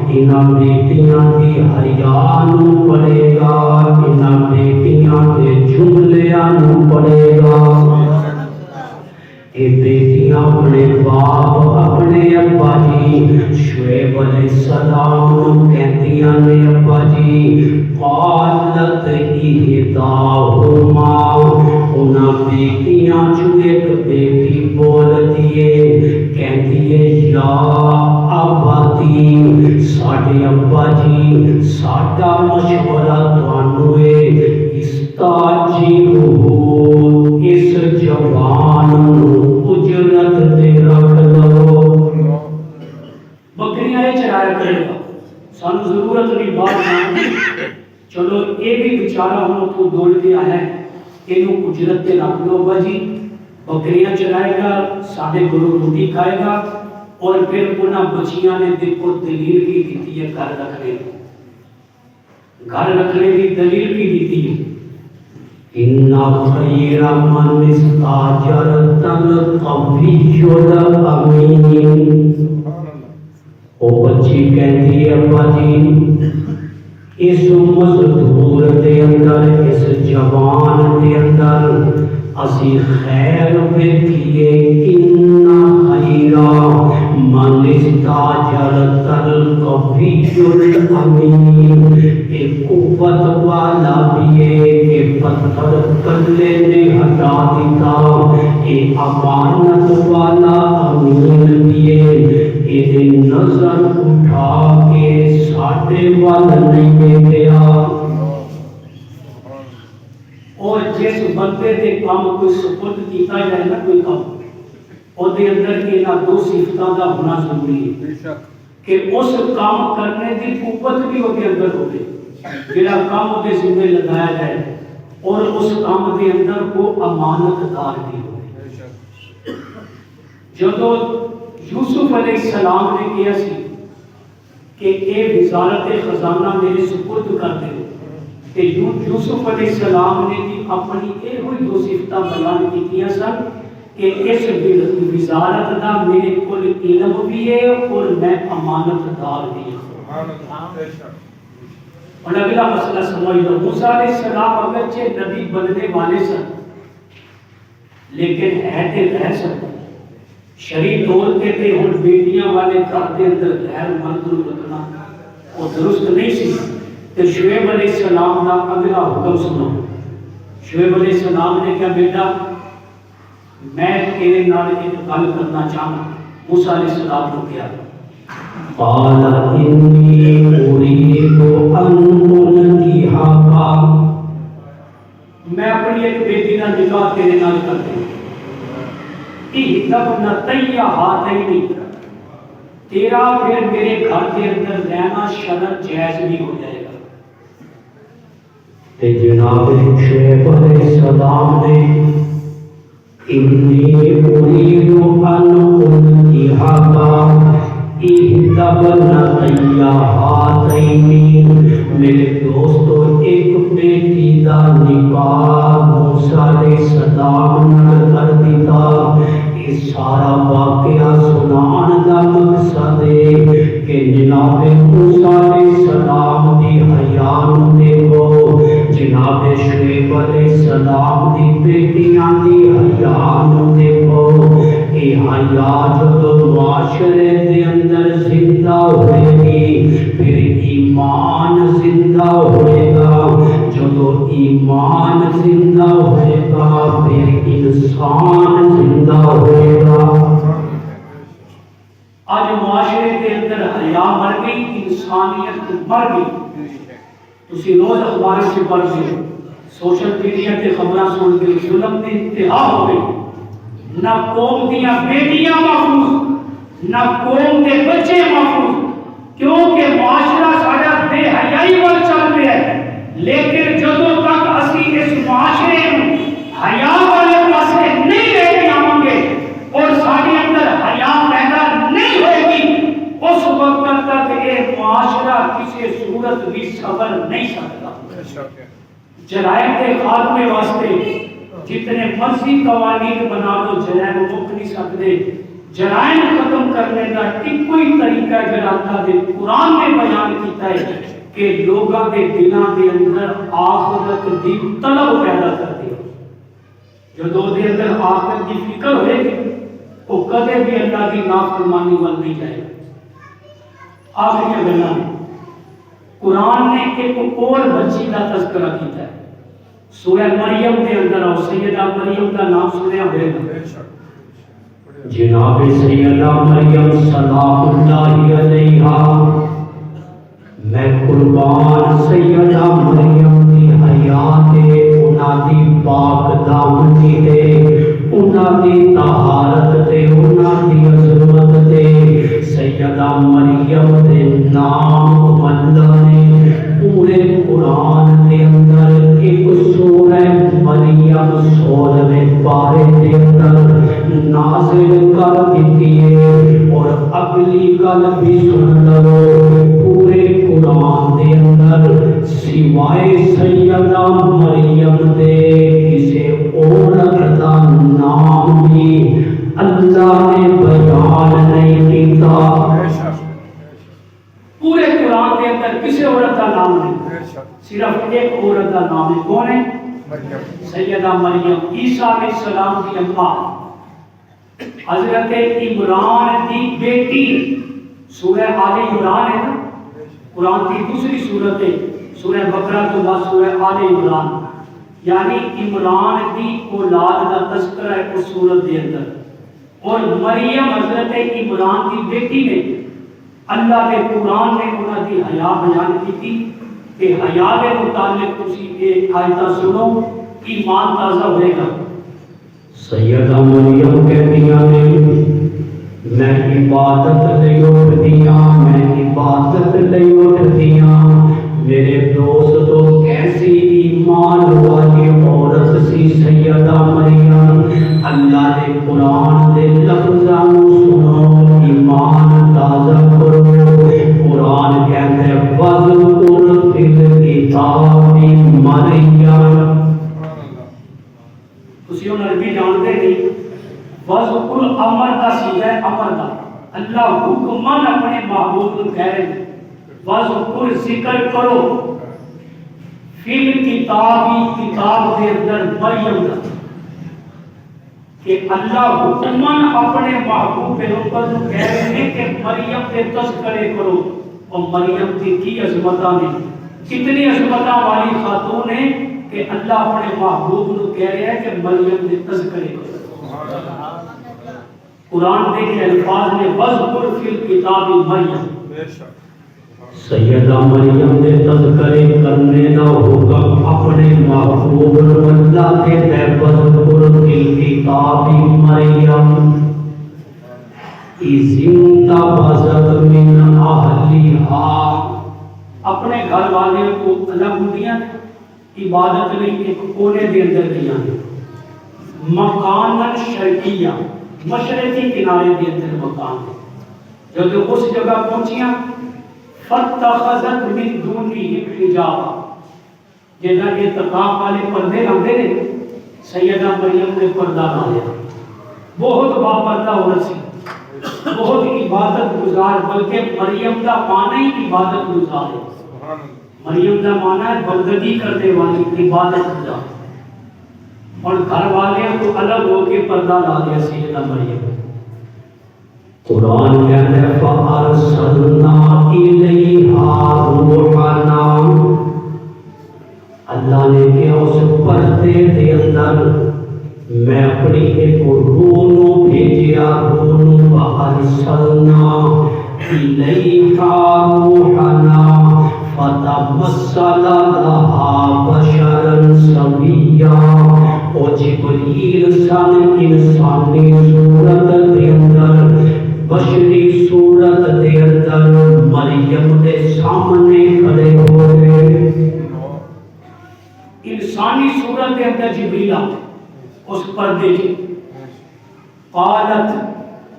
انہاں بیٹیاں دی حیا نو پڑھے گا انہاں بیٹیاں دے جملیاں نو پڑھے گا. اے بیٹیاں اپنے باپ اپنے ابا جی شعیب علیہ السلام نو کہندیاں نے ابا جی قالت احداہما انہاں بیٹیاں چوں ایک بیٹی بولدی ہے کہندی ہے یا اباتی ساڈے ابا جی ساڈا مشورہ تانوں ہے استاجیرو اس جوان اجرت دے رکھ لو. بکریاں چرایا کرے گا سانو ضرورت نہیں بات نہیں. چلو یہ بھی بیچارہ ہوں تو دوڑ کے آیا ہے یہ اجرت دے رکھ لو باجی. بکریاں چرائے گا ساڈے گھروں روٹی کھائے گا. اور پھر انہاں بچیاں نے دیکھو دلیل کی دیتی ہے گھر رکھنے کی دلیل کی دیتی ہے. اِنَّ خَيْرَ مَنِ اسْتَأْجَرْتَ الْقَوِيُّ الْأَمِينُ. وہ بچی کہتی ہے ابا جی اس مزدور دے اندر اس جوان دے اندر اسی خیر ویکھیے اننا خیرا من استاجر القوی الامین ایک قوت والا بھی ہے کہ پتھر کلے نے ہٹا دیتا ایک امانت والا امین بھی ہے یہ نظر اٹھا کے ساڈے وال نہیں گیا اور جس بندے دے کام کوئی سپرد کیتا جائے نا کوئی کام اور دے اندر کے نہ دو صفتاں دا ہونا ضروری ہے کہ اس کام کرنے دی قوت بھی وہ دے اندر ہوگی جڑا کام دے ذمہ لگایا جائے اور اس کام دے اندر کو امانت دار بھی ہوگی جدو یوسف علیہ السلام نے کیا سی کہ اے وزارت خزانہ میرے سپرد کر دے کہ یوسف علیہ السلام نے بھی اپنی یہ ہوئی دو صفتہ بیان کیتیاں سن کہ اس وزارت دا میرے کل علم بھی ہے اور میں امانت دار بھی ہوں اور اگلا مسئلہ سمجھ لو موسیٰ علیہ السلام اگرچہ نبی بننے والے سن لیکن ہے تے رہ سکتے شریف دور کے تے ہن بیٹیاں والے گھر دے اندر غیر مرد رکھنا وہ درست نہیں سی تو شعیب علیہ السلام کا اگلا حکم سنو شعیب علیہ السلام نے کیا بیٹا میں تیرے نال ایک گل کرنا چاہتا موسیٰ علیہ السلام کو کیا قال انی اريد ان انکحها میں اپنی ایک بیٹی کا نکاح تیرے نال کر دوں احدبنتی ہاتین تیرا پھر میرے گھر کے اندر رہنا شرعاً جائز بھی ہو جائے گا تے جناب شعیب علیہ السلام نے انی اريد ان انکحها احدبنتی ہاتین میرے دوستو ایک بیٹی دا نکاح موسیٰ علیہ السلام نے کر دیتا اس سارا واقعہ سنان دا مقصد ہے کہ جناب موسیٰ علیہ السلام دی حیا نوں دیکھو جناب شعیب علیہ السلام دی بیٹیاں دی حیا نوں دیکھو اے حیا جدو معاشرے دے اندر زندہ ہوئے گی پھر ایمان زندہ ہوئے گا جدو ایمان زندہ ہوئے گا پھر انسان زندہ ہوئے گا آج معاشرے کے اندر حیا مر گئی انسانیت مر گئی تسی روز اخبار سے پڑھ گئے سوشل میڈیا تے خبراں سن کے ظلم دی انتہا ہو گئی نہ قوم دیاں بیٹیاں محفوظ نہ قوم کے بچے محفوظ کیونکہ معاشرہ ساڈا بے حیائی وال چل رہا ہے لیکن جدوں تک اسی اس معاشرے نوں حیا والے پاسے نہیں لے کے آواں گے اور ساڈے اندر حیا پیدا نہیں ہوئے گی اس وقت تک یہ معاشرہ کسی صورت بھی صبر نہیں سکتا جرائم کے خاتمے واسطے جتنے مرضی قوانین بنا لو جرائم مک نہیں سکتے جرائم ختم کرنے کا ایک ہی طریقہ ہے جو اللہ دے قرآن نے بیان کیتا ہے کہ لوگاں دے دلاں دے اندر آخرت دی طلب پیدا کر دیا جو دو دے اندر آخرت کی فکر ہوئے گی وہ کدے بھی اللہ کی نافرمانی وال نہیں جائے گا آخری گلا قرآن نے ایک اور بچی کا تذکرہ کیتا ہے سورہ مریم کے اندر اور سیدہ مریم کا نام سنیا ہوئے گا جناب سیدہ مریم سلام اللہ علیہا میں قربان سیدہ مریم کی حیات انہاں دی پاک دامنی دے انہاں دی طہارت دے انہاں دی عظمت دے سیدہ مریم دے نام اللہ نے پورے قرآن دے اندر ایک سورہ مریم 16ویں پارے دے اندر نازل کر دیتی ہے اور اگلی گل بھی سن لو پورے قرآن دے اندر سوائے سیدہ مریم دے کسی عورت کا نام بھی اللہ نے بیان نہیں کیتا پورے قرآن کے اندر کسی عورت کا نام نہیں صرف ایک عورت کا نام ہے، کون ہے؟ مریم سیدہ مریم، عیسیٰ علیہ السلام کی اماں، حضرت عمران کی بیٹی۔ سورہ آل عمران ہے نا، قرآن کی دوسری صورت ہے، سورہ بقرہ کے بعد سورہ آل عمران، یعنی عمران کی اولاد کا تذکرہ ہے اس صورت کے اندر۔ اور مریم حضرت عمران کی بیٹی نے اللہ کے قرآن نے انہوں کی حیا بیان کی تھی کہ حیا کے متعلق تسی ایک آیتہ سنو، ایمان تازہ ہوئے گا۔ سیدہ مریم کہتیاں نے میں عبادت لئی اٹھ دیاں، میں عبادت لئی اٹھ دیاں، میرے دوستو کیسی ایمان والی عورت سی سیدہ مریم۔ اللہ نے قرآن دے لفظاں سنو، ایمان تازہ کرو۔ قرآن کہتے ہیں وَذْكُرْ فِي الْكِتَابِ مَرْيَمَ، تسی انہوں عربی جانتے نہیں، وَذْكُرْ امر دا سیدھا ہے، امر دا اللہ حکمن اپنے محبوب کو کہہ رہے ہیں، وَذْكُرْ ذکر کرو فی الکتاب، کتاب دے اندر مریم دا، کہ اللہ حکمن اپنے محبوب پیغمبر کو کہہ رہے ہیں کہ مریم کے تذکرے کرو۔ اور مریم کی عظمتاں نے، کتنی عظمتاں والی خاتون ہے کہ اللہ اپنے محبوب کو کہہ رہے ہیں کہ مریم کے تذکرے کرو۔ قرآن کے الفاظ میں وذکر فی الکتاب مریم، سیدہ مریم نے تذکرے کرنے کا حکم اپنے محبوب اللہ کے وذکر فی الکتاب مریم زندہ بازت من اہلیہا، اپنے گھر والے کو الگ دیا، عبادت لئی ایک کونے دے اندر دیا، مکان شرقیہ، مشرقی کنارے دے اندر مکان ہے۔ جب اس جگہ پہنچیاں فَاتَّخَذَتْ مِن دُونِهِمْ حِجَابًا، جہاں اعتکاف والے پردے لاندے نے، سیدہ مریم نے پردہ لا لیا، بہت باپردہ عورت سی، بہت عبادت گزار، بلکہ مریم کا معنی ہی عبادت گزار ہے۔ مریم کا معنی ہے بندگی کرنے والی، عبادت گزار۔ اور گھر والے تو الگ ہو کے پردہ لا دیا سیدہ مریم۔ قرآن کہتا ہے فَأَرْسَلْنَا إِلَيْهَا رُوحَنَا، اللہ نے کہا اس پردے دے اندر میں اپنی ایک روح نو بھیجیا، روح نو فَأَرْسَلْنَا إِلَيْهَا رُوحَنَا فَتَمَثَّلَ لَهَا بَشَرًا سَوِيًّا، او جبریل سن انسانی صورت دے اندر، بشری صورت دے اندر مریم دے سامنے کھڑے ہوئے، انسانی صورت دے اندر جبریل اس پردے کی قالت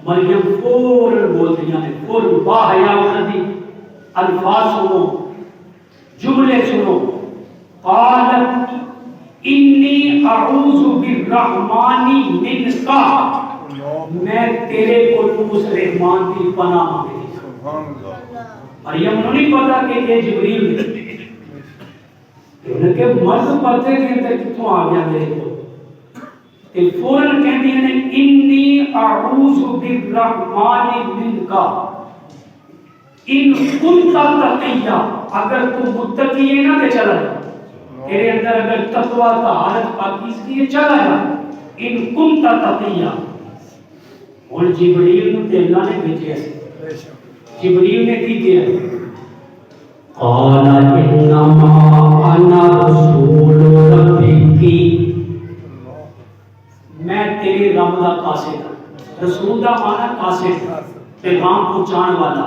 مریم فوراً بولتی ہیں، فوراً باحیا ہوتی، الفاظ سنو، جملے سنو، قالت انی اعوذ بالرحمن منک، میں تیرے کو اس رحمان کی پناہ مانگتی۔ مریم نے نہیں پتا کہ یہ جبریل ہے، انہیں کہ مرد پردے کے اندر کتوں آ گیا میرے کو، کہ فوراً کہتی ہیں انی اعوذ بالرحمن منک ان کنت تقیا، اگر تو متقی ہے نا کہ چلا جا، تیرے اندر اگر تقوی طہارت پاکیزگی ہے چلا جا، ان کنت تقیا۔ اور جبریل نے تے اللہ نے بھیجا، جبریل نے کی کیا؟ قال انما انا رسول ربک، میں تیرے رب کا قاصد ہوں۔ رسول کا معنی قاصد، پیغام پہنچانے والا،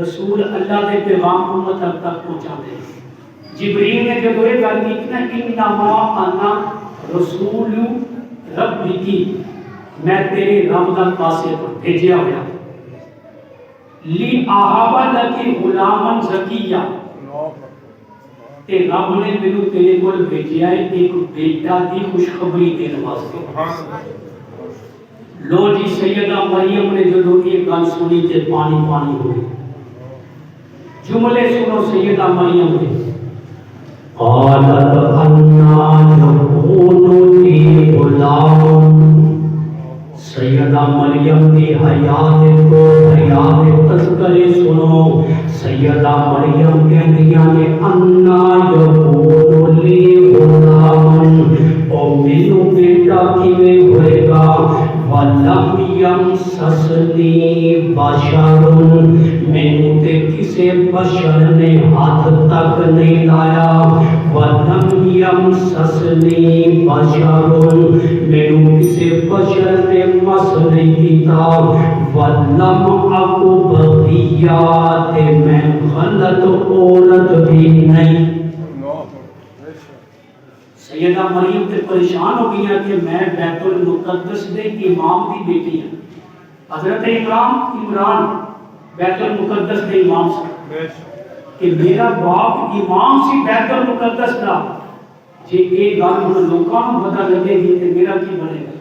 رسول اللہ کے پیغام امت تک پہنچا دے۔ جبریل نے جب یہ گل کی نا انما انا رسول ربک، میں تیرے رب کا قاصد ہوں، بھیجا ہوا، لی اہب لک غلاما زکیا، تے رب نے مینوں تیرے کول بھیجیا ہے ایک بیٹا دی خوشخبری دینے واسطے۔ لو جی سیدہ مریم نے جدوں یہ گل سنی تے پانی پانی ہوئی۔ جملے سنو سیدہ مریم نے، قالت انا یکون لی غلام سیدہ مریم کی حیات کو حیات تذکرے سنو سیدہ مریم کہندیاں نے انا یکون لی غلام او مینوں بیٹا کیویں ہوئے گا وَلَمْ يَمْسَسْنِي بَشَرٌ مینوں تے کسے بشر نے ہاتھ تک نہیں لایا وَلَمْ يَمْسَسْنِي بَشَرٌ مینوں کسے بشر نے مس نہیں کیتا وَلَمْ أَكُ بَغِيًّا تے میں غلط عورت بھی نہیں۔ سیدہ مریم تے پریشان ہو گئی کہ میں بیت المقدس دے امام دی بیٹی ہوں۔ حضرت عمران بیت المقدس دے امام سے کہ میرا باپ امام سی بیت المقدس دا جے ایک گل ہن لوکاں نوں پتہ لگے گی تے میرا کی بنے گا۔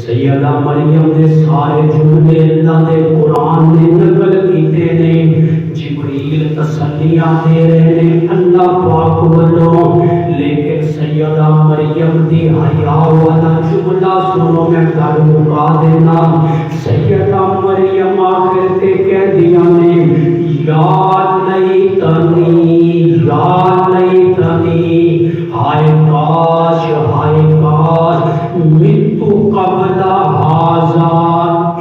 سیدہ مریم دے سارے جملے اللہ دے قرآن نے نقل کیتے نے جبریل تسلیاں دے رہے نے اللہ پاک والوں لیکن سیدہ مریم دی حیا والا جملہ سنو میں گھر مکا دینا سیدہ مریم آخر تے کہہ دیا نے یا لیتنی ہائے کاش متو قبل ہذا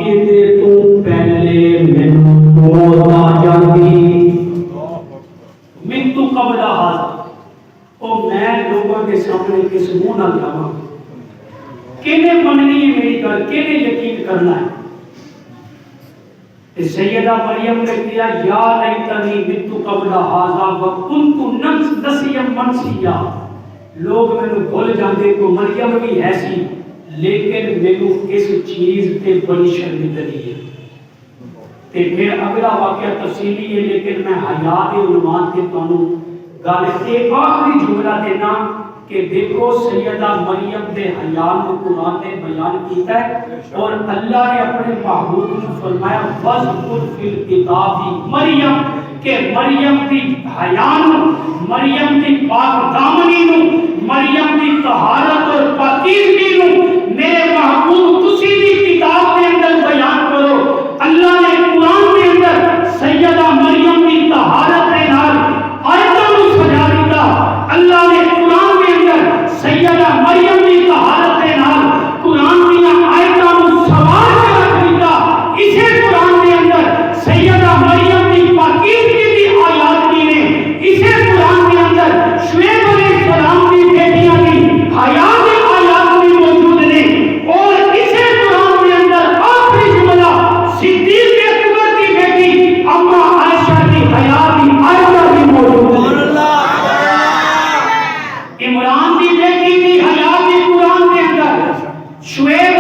ادے تو پہلے مینوں موت آ جاندی متو قبل ہذا او میں لوگوں کے سامنے کس منہ نہ جاواں کینے مننی ہے میری گل کینے یقین کرنا ہے سیدہ مریم نے کیا یا لیتنی متو قبل ہذا وکنت نسیا منسیا لوگ مینوں بھول جاندے کو مریم بھی ایسی لیکن مینوں اس چیز تے بڑی شرمندگی ہے تے پھر اگلا واقعہ تفصیلی ہے لیکن میں حیات عنوان کے تانوں گل ایک آخری جملہ دینا کہ دیکھو سیدہ مریم دے حیا کو قرآن نے بیان کیتا ہے اور اللہ نے اپنے محبوب کو فرمایا وذکر فی الکتاب مریم کہ مریم دی حیا مریم دی پاک دامنی نو مریم دی طہارت اور پاکیزگی نو میرے محبوب تسی دی کتاب کے اندر بیان کرو اللہ نے قرآن کے اندر سیدہ مریم دی طہارت کے نال آیتاں نو سجا دیتا اللہ نے قرآن کے اندر سیدہ مریم دی طہارت کے نال قرآن دی آیتاں نو سوار کر رکھ دیتا اسے قرآن کے اندر سیدہ مریم دی پاکیزگی دی آیات کی نے اسے قرآن کے اندر شعیب علیہ السلام دی بیٹیاں دی حیا دی آیات بھی موجود نے اور اسے قرآن کے اندر آخری جملہ صدیق اکبر کی بیٹی اما عائشہ کی حیا دی آیات بھی موجود ہے عمران دی بیٹی دی حیا بھی قرآن کے اندر شعیب